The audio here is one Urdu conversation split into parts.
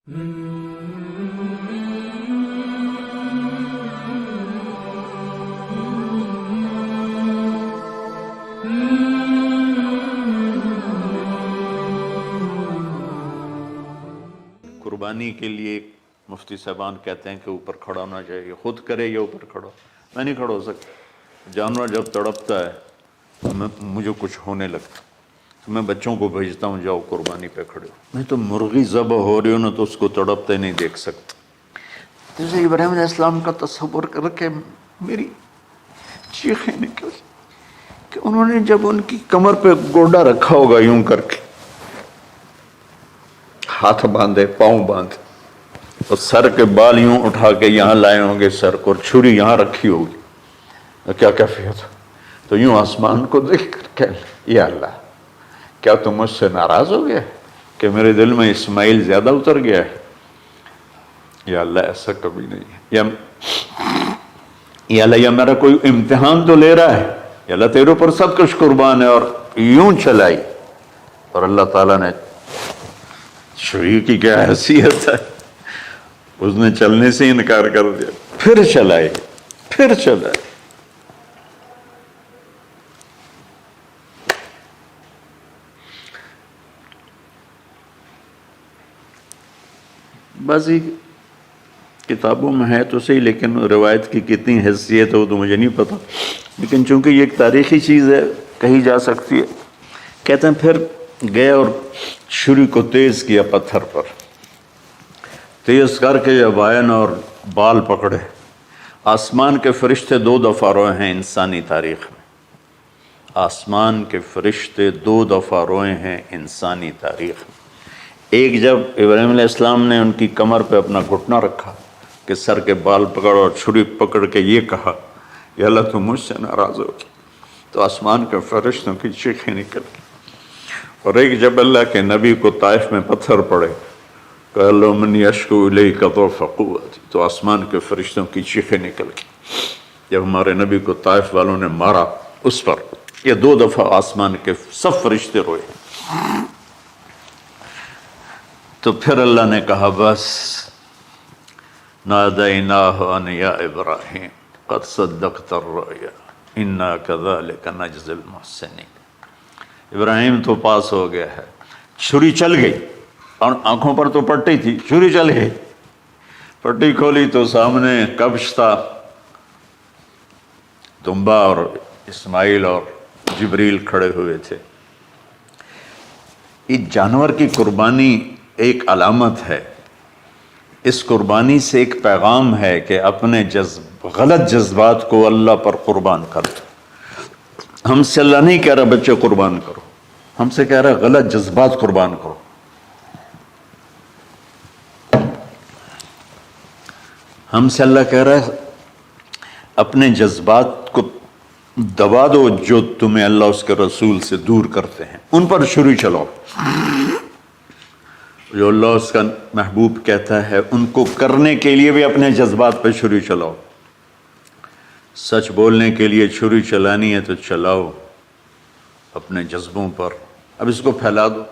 قربانی کے لیے مفتی صاحبان کہتے ہیں کہ اوپر کھڑا ہونا چاہیے، خود کرے یا اوپر کھڑا. میں نہیں کھڑا ہو سکتا. جانور جب تڑپتا ہے مجھے کچھ ہونے لگتا تو میں بچوں کو بھیجتا ہوں جاؤ قربانی پہ کھڑے ہو. میں تو مرغی ذبح ہو رہی ہوں نا تو اس کو تڑپتے نہیں دیکھ سکتا. جیسے ابراہیم علیہ السلام کا تصور کر کے میری چیخیں نکل کہ انہوں نے جب ان کی کمر پہ گوڈا رکھا ہوگا یوں کر کے، ہاتھ باندھے پاؤں باندھے اور سر کے بال یوں اٹھا کے یہاں لائے ہوں گے سر کو، اور چھری یہاں رکھی ہوگی، کیا کیفیت ہو. تو یوں آسمان کو دیکھ کر کہ یا اللہ کیا تم مجھ سے ناراض ہو گیا کہ میرے دل میں اسماعیل زیادہ اتر گیا ہے؟ یا اللہ ایسا کبھی نہیں ہے. یا اللہ یا میرا کوئی امتحان تو لے رہا ہے، یا اللہ تیرے اوپر سب کچھ قربان ہے. اور یوں چلائی اور اللہ تعالیٰ نے چھری کی کیا حیثیت ہے، اس نے چلنے سے انکار کر دیا. پھر چلائے. بعضی کتابوں میں ہے تو صحیح، لیکن روایت کی کتنی حیثیت ہو تو مجھے نہیں پتا. لیکن چونکہ یہ ایک تاریخی چیز ہے کہی جا سکتی ہے. کہتے ہیں پھر گئے اور چھری کو تیز کیا پتھر پر، تیز کر کے جب آئن اور بال پکڑے. آسمان کے فرشتے 2 دفعہ روئے ہیں انسانی تاریخ میں. آسمان کے فرشتے 2 دفعہ روئے ہیں انسانی تاریخ میں. ایک جب ابراہیم علیہ السلام نے ان کی کمر پہ اپنا گھٹنا رکھا کہ سر کے بال پکڑ اور چھری پکڑ کے یہ کہا یا اللہ تم مجھ سے ناراض ہو گئی، تو آسمان کے فرشتوں کی چیخیں نکل گئی. اور ایک جب اللہ کے نبی کو طائف میں پتھر پڑے کہ اللہ من یشکو الیک ضعف قوتی، تو آسمان کے فرشتوں کی چیخیں نکل گئی. جب ہمارے نبی کو طائف والوں نے مارا اس پر، یہ 2 دفعہ آسمان کے سب فرشتے روئے. تو پھر اللہ نے کہا بس نادیناہ ان یا ابراہیم قد صدقت الرؤیا انا کذالک نجزی المحسنین. ابراہیم تو پاس ہو گیا ہے. چھری چل گئی اور آنکھوں پر تو پٹی تھی، چھری چل گئی. پٹی کھولی تو سامنے کبش تھا، دمبا اور اسماعیل اور جبریل کھڑے ہوئے تھے. اس جانور کی قربانی ایک علامت ہے. اس قربانی سے ایک پیغام ہے کہ اپنے غلط جذبات کو اللہ پر قربان کر دو. ہم سے اللہ نہیں کہہ رہا بچے قربان کرو، ہم سے کہہ رہا غلط جذبات قربان کرو. ہم سے اللہ کہہ رہا ہے اپنے جذبات کو دبا دو جو تمہیں اللہ اس کے رسول سے دور کرتے ہیں، ان پر چھری چلاؤ. جو اللہ اس کا محبوب کہتا ہے ان کو کرنے کے لیے بھی اپنے جذبات پہ چھری چلاؤ. سچ بولنے کے لیے چھری چلانی ہے تو چلاؤ اپنے جذبوں پر. اب اس کو پھیلا دو.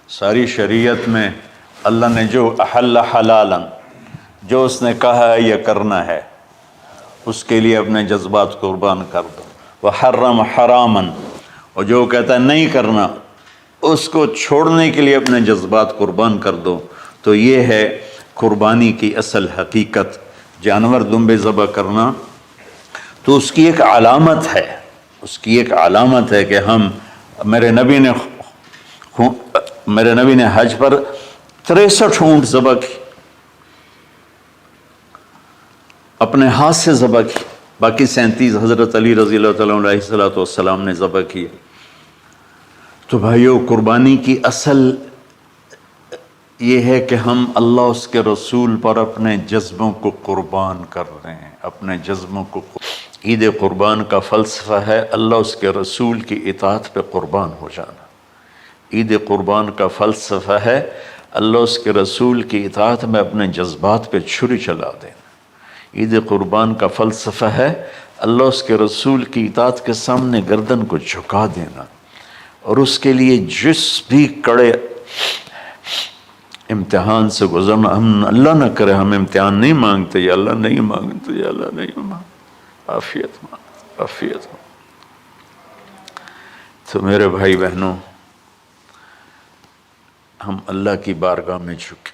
ساری شریعت میں اللہ نے جو احل حلالا، جو اس نے کہا ہے یہ کرنا ہے، اس کے لیے اپنے جذبات قربان کر دو. وحرم حراما، اور جو کہتا ہے نہیں کرنا اس کو چھوڑنے کے لیے اپنے جذبات قربان کر دو. تو یہ ہے قربانی کی اصل حقیقت. جانور دمبے ذبح کرنا تو اس کی ایک علامت ہے، اس کی ایک علامت ہے کہ ہم میرے نبی نے حج پر 63 اونٹ ذبح کی، اپنے ہاتھ سے ذبح کی. باقی 37 حضرت علی رضی اللہ تعالیٰ علیہ السلام نے ذبح کیے. تو بھائیو قربانی کی اصل یہ ہے کہ ہم اللہ اس کے رسول پر اپنے جذبوں کو قربان کر رہے ہیں، اپنے جذبوں کو. عید قربان کا فلسفہ ہے اللہ اس کے رسول کی اطاعت پہ قربان ہو جانا. عید قربان کا فلسفہ ہے اللہ اس کے رسول کی اطاعت میں اپنے جذبات پہ چھری چلا دینا. عید قربان کا فلسفہ ہے اللہ اس کے رسول کی اطاعت کے سامنے گردن کو جھکا دینا، اور اس کے لیے جس بھی کڑے امتحان سے گزرنا. ہم اللہ نہ کرے ہم امتحان نہیں مانگتے، یا اللہ نہیں مانگتے، یا اللہ نہیں مانگتے، عافیت مانگتے، عافیت مانگتے. تو میرے بھائی بہنوں، ہم اللہ کی بارگاہ میں جھکے،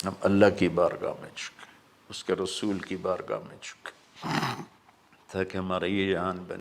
ہم اللہ کی بارگاہ میں جھکے، اس کے رسول کی بارگاہ میں جھکے، تاکہ ہمارا یہ جہان بنے.